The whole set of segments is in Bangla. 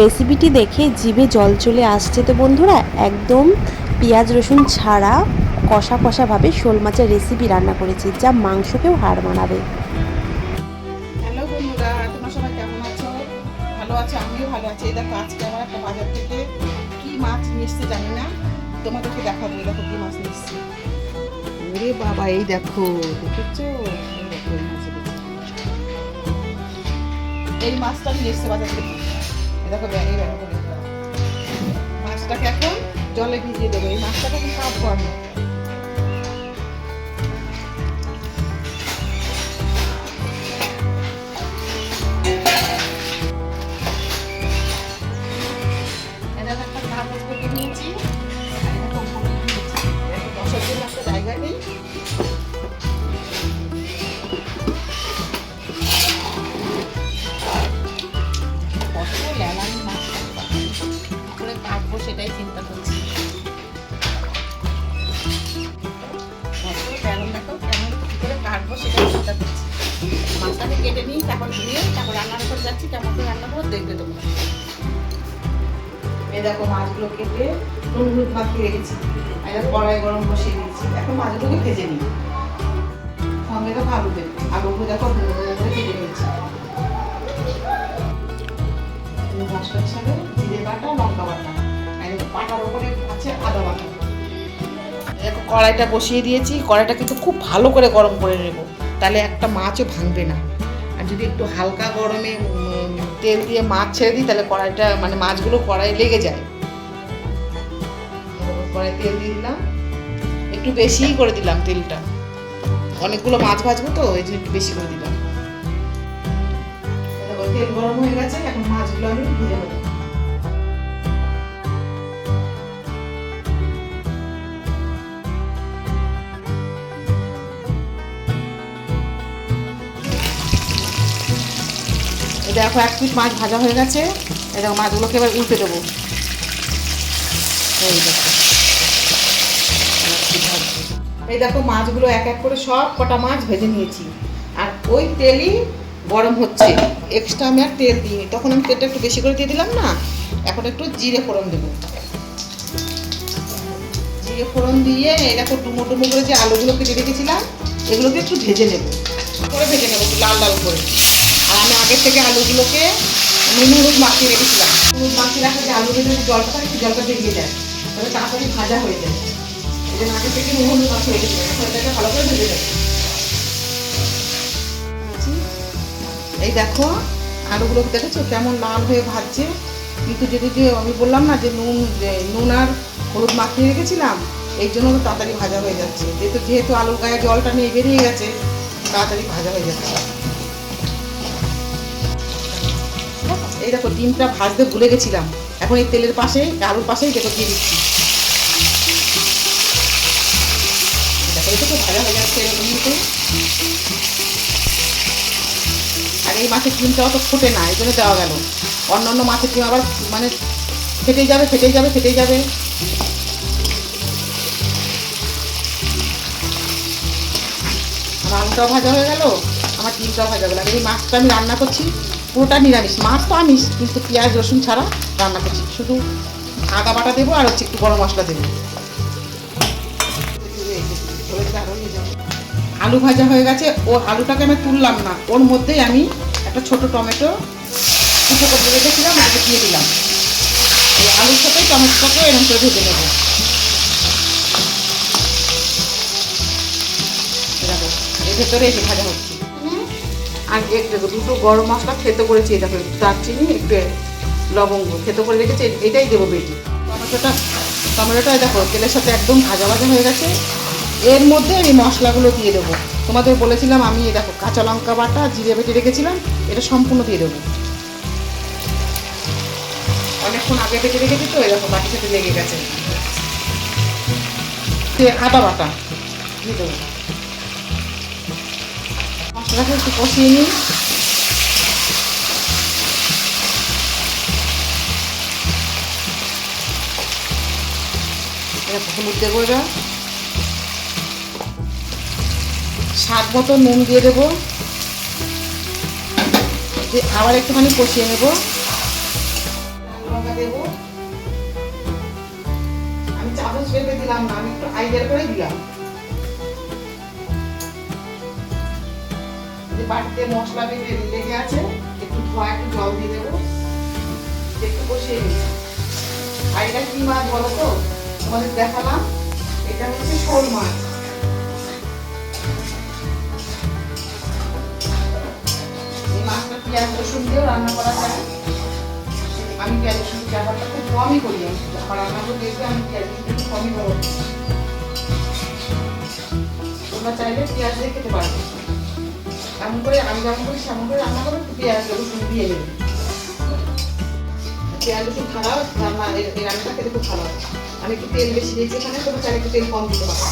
রেসিপিটি দেখে জিভে জল চলে আসছে তো বন্ধুরা, একদম পেঁয়াজ রসুন ছাড়া কষা কষাভাবে শোল মাছের রেসিপি রান্না করেছি, যা মাংসকেও হার মানাবে। হ্যালো বন্ধুরা, তোমরা সবাই কেমন আছো? ভালো আছো? আমিও ভালো আছি। এই দেখো, আজকে আবার একটা বাজার থেকে কি মাছ নিয়ে এসছে জানি না, তোমাদেরকে দেখাবো। এই দেখো কি মাছ নিয়ে এসছে। ওরে বাবা, এই দেখো, দেখেছো? এই দেখো, এই মাছটা নিয়ে এসছে বাজার থেকে। এই দেখো ব্যাগে ব্যাগে করে মাছটাকে এখন জলে ভিজিয়ে দেবো। এই মাছটাকে এখন কাটবো আমি। জায়গা নেই, কাটবো সেটাই চিন্তা করছি। দেখো কেমন কি করে কাটবো সেটাই চিন্তা করছি। মাছটাকে কেটে নিই, তারপর ধুয়ে তারপর রান্নার করে যাচ্ছি। কেমন করে রান্না করবো দেখবে তোমরা। এই দেখো মাছগুলো কেটে নুন হলুদ মাখিয়ে রেখেছি। কড়াই গরম বসিয়ে দিয়েছি। এখন মাছগুলোকে ভেজে নিই। সঙ্গে তো আলু দেবো। আলুগুলো দেখো ভেজে নিয়েছি। মশলা হিসাবে জিরে বাটা, লঙ্কা বাটা, আর পাটার উপরে আছে আদা বাটা। দেখো কড়াইটা বসিয়ে দিয়েছি। কড়াইটা কিন্তু খুব ভালো করে গরম করে নেবো, তাহলে একটা মাছও ভাঙবে না। আর যদি একটু হালকা গরমে তেল দিয়ে মাছ ছেড়ে দিই, তাহলে কড়াইটা মানে মাছগুলো কড়াই লেগে যায়। কড়াই তেল দিয়ে দিলাম, একটু বেশিই করে দিলাম তেলটা। অনেকগুলো মাছ ভাজবো তো, এই জন্য একটু বেশি করে দিলাম। তেল গরম হয়ে গেছে, এখন মাছগুলো আমি ভেজে নেবো। দেখো এক পিস মাছ ভাজা হয়ে গেছে। এই দেখো মাছগুলোকে এবার উল্টে দেবো। এই দেখো মাছগুলো এক এক করে সব কটা মাছ ভেজে নিয়েছি। আর ওই তেলই গরম হচ্ছে, এক্সট্রা আমি আর তেল দিইনি। তখন আমি তেলটা একটু বেশি করে দিয়ে দিলাম না। এখন একটু জিরে ফোড়ন দেবো। জিরে ফোড়ন দিয়ে এই দেখো ডুমো ডুমো করে যে আলুগুলো কেটে রেখেছিলাম, এগুলোকে একটু ভেজে নেবো, ভেজে নেবো একটু লাল লাল করে। আর আমি আগের থেকে আলুগুলোকে নুন হলুদ মাখিয়ে রেখেছিলাম। হলুদ মাখিয়ে রাখা যে আলু ভেজে জলটা থাকে, জলটা বেরিয়ে যায়, তাহলে তাড়াতাড়ি ভাজা হয়ে যায়। এই জন্য আগে থেকে নুন হলুদ মাখিয়ে রেখেছিলাম। এটাকে ভালো করে ভেজে দেবো। এই দেখো আলুগুলো দেখেছো কেমন লাল হয়ে ভাজছে। কিন্তু যে আমি বললাম না যে নুন আর হলুদ মাখিয়ে রেখেছিলাম, এই জন্য তো তাড়াতাড়ি ভাজা হয়ে যাচ্ছে। যেহেতু আলুর গায়ে জলটা নিয়ে বেরিয়ে গেছে, তাড়াতাড়ি ভাজা হয়ে যাচ্ছে। এই দেখো ডিমটা ভাজতে ভুলে গেছিলাম। এখন এই তেলের পাশেই আলুর পাশেই দেখো দিয়ে দিচ্ছি। দেখো এটা তো ভাজা হয়ে যাচ্ছে এমনিতে। আর এই মাছের ডিমটা অত ফোটে না, এই জন্য দেওয়া গেল। অন্য অন্য মাছের ডিম আবার মানে ফেটেই যাবে। আমার আলুটাও ভাজা হয়ে গেল, আমার ডিমটাও ভাজা হয়ে গেল। আর এই মাছটা আমি রান্না করছি পুরোটা নিরামিষ। মাছ তো আমিষ, কিন্তু পেঁয়াজ রসুন ছাড়া রান্না করছি। শুধু আদা বাটা দেবো আর একটু গরম মশলা দেবো। আলু ভাজা হয়ে গেছে। ও আলুটাকে আমি তুললাম না, ওর মধ্যেই আমি একটা ছোট টমেটো কুচো করে রেখেছিলাম, ওটাকে দিয়ে দিলাম। এই আলুর সাথে টমেটোটাকেও এরকম করে ভেজে নেবো। দেখো এর ভেতরে এসে ভাজা হচ্ছে। আর দেখো দুটো গরম মশলা খেতে করেছি। এই দেখো দারচিনি, একটু লবঙ্গ খেতে করে রেখেছি, এটাই দেবো বেটি। টমেটোটা দেখো তেলের সাথে একদম ভাজা হয়ে গেছে। এর মধ্যে আমি মশলাগুলো দিয়ে দেবো। তোমাদের বলেছিলাম আমি এই দেখো কাঁচা লঙ্কা বাটা, জিরে বেটে রেখেছিলাম, এটা সম্পূর্ণ দিয়ে দেবো। অনেকক্ষণ আগে বেটে রেখেছি তো, এই দেখো বাটির সাথে লেগে গেছে। আদা বাটা দিয়ে দেবো। মশলাটাকে একটু কষিয়ে নিই। হলুদ দেবো, এবার স্বাদ মতো নুন দিয়ে দেবো। দিয়ে আবার একটুখানি কষিয়ে নেব। লঙ্কা দেবো। আমি চামচ ভেবে দিলাম না, আমি একটু আইডিয়া করে দিলাম। বাড়িতে মশলা বেটে লেগে আছে, একটু ধোয়া একটু জল দিয়ে দেবো, একটু কষিয়ে নিই। আর এটা কি মাছ বলো তো, তোমাদের দেখালাম, এটা হচ্ছে শোল মাছ। এই মাছটা পেঁয়াজ রসুন দিয়েও রান্না করা যায়। আমি পেঁয়াজ রসুন ব্যাপারটা খুব কমই করি, আমার রান্না করে দেখবে আমি পেঁয়াজ রসুন একটু কমই করো। তোমরা চাইলে পেঁয়াজ দিয়ে খেতে পারবে। এমন করে আমি যেমন করি সেমন করে রান্না করো, একটু পেঁয়াজ রসুন দিয়ে নেবে। পেঁয়াজ রসুন ছাড়াও রান্না এই রান্নাটা খেতে খুব ভালো হয়। আমি একটু তেল বেশি দিয়েছি এখানে, তোমরা চাইলে একটু তেল কম দিতে পারো।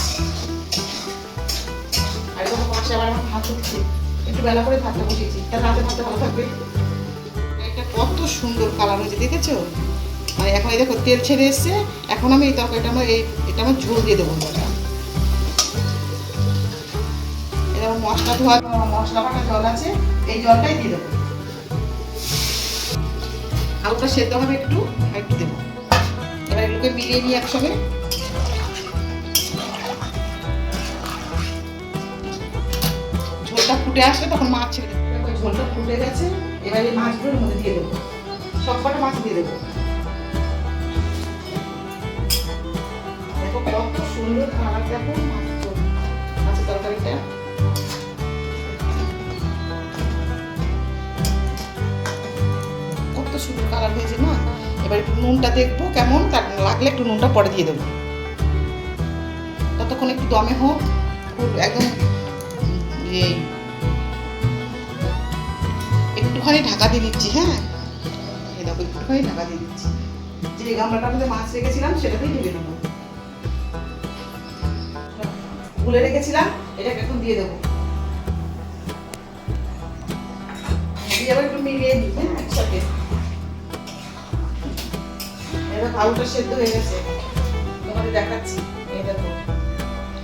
আর এরকম পাশে আবার আমার ভাত হচ্ছে, একটু বেলা করে ভাতটা বসিয়েছি, তার রাতে ভাতটা ভালো থাকবে। এটা কত সুন্দর কালার হয়েছে দেখেছো? মানে এখন এই দেখো তেল ছেড়ে এসছে। এখন আমি এই তরকারিটা এটা আমার ঝোল দিয়ে দেবো। এটা আমার মশলা ধোয়া মশলা বাটা জল আছে, এই জলটাই দিয়ে দেবো। আলুটা সেদ্ধ হবে একটু একটু দেবো। এবার এগুলোকে মিলিয়ে নিই একসঙ্গে। ঝোলটা ফুটে আসলে তখন মাছ ছেড়ে দেবো। ঝোলটা ফুটে গেছে, এবার এই মাছগুলোর মধ্যে দিয়ে দেবো, সব কটা মাছ দিয়ে দেবো। দেখো কত সুন্দর কালার, দেখো মাছের তরকারিটা। কত সুন্দর কালার হয়েছে না? এবার একটু নুনটা দেখবো কেমন, তার লাগলে একটু নুনটা পরে দিয়ে দেবো। ততক্ষণ একটু দমে হোক, খুব একদম একটুখানি ঢাকা দিয়ে দিচ্ছি। হ্যাঁ, এই দেখো একটুখানি ঢাকা দিয়ে দিচ্ছি। যে গামলাটার মধ্যে মাছ রেখেছিলাম সেটাতেই ঢেলে নেবো। ভুলে রেখেছিলাম, এটাকে এখন দিয়ে দেবো। দিয়ে আবার একটু মিলিয়ে নিই। হ্যাঁ, একসাথে। এবার আলুটা সেদ্ধ হয়ে গেছে, তোমাদের দেখাচ্ছি। এই দেখো,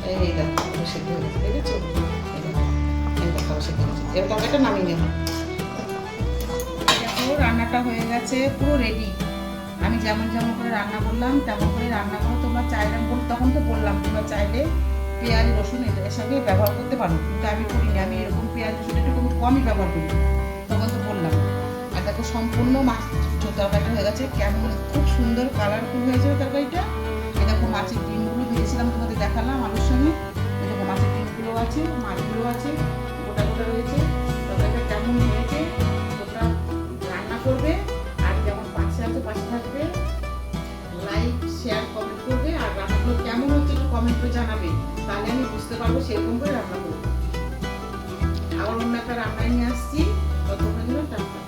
এই দেখো আলু সেদ্ধ হয়ে গেছে, দেখেছো? এই দেখো আলু সেদ্ধ হয়ে গেছে। এবার তরকারিটা নামিয়ে নেবো। দেখো রান্নাটা হয়ে গেছে, পুরো রেডি। আমি যেমন যেমন করে রান্না করলাম তেমন করে রান্না করো। তোমরা চাইলে তখন তো বললাম তোমরা চাইলে পেঁয়াজ রসুন এর সঙ্গে ব্যবহার করতে পারো, কিন্তু আমি করিনি। আমি এরকম পেঁয়াজ রসুন একটু কমই ব্যবহার করি, তখন তো বললাম। আর দেখো সম্পূর্ণ মাছ তরকারিটা হয়ে গেছে, কেমন খুব সুন্দর কালারফুল হয়েছে তরকারিটা। এই দেখো মাছের ডিমগুলো ভেজেছিলাম, তোমাদের দেখালাম আলুর সঙ্গে। এই দেখো মাছের ডিমগুলো আছে, মাছগুলো আছে, গোটা গোটা রয়েছে। তরকারিটা কেমন হয়েছে তোমরা রান্না করবে, আর যেমন পাশে আছে পাশে থাকবে, লাইক শেয়ার কমেন্ট করবে। আর রান্নাগুলো কেমন হচ্ছে একটু কমেন্ট করে জানাবে, তাহলে আমি বুঝতে পারবো সেরকম করে রান্না করবো। আবার অন্য একটা রান্নায় নিয়ে আসছি, ততক্ষণ টাটা।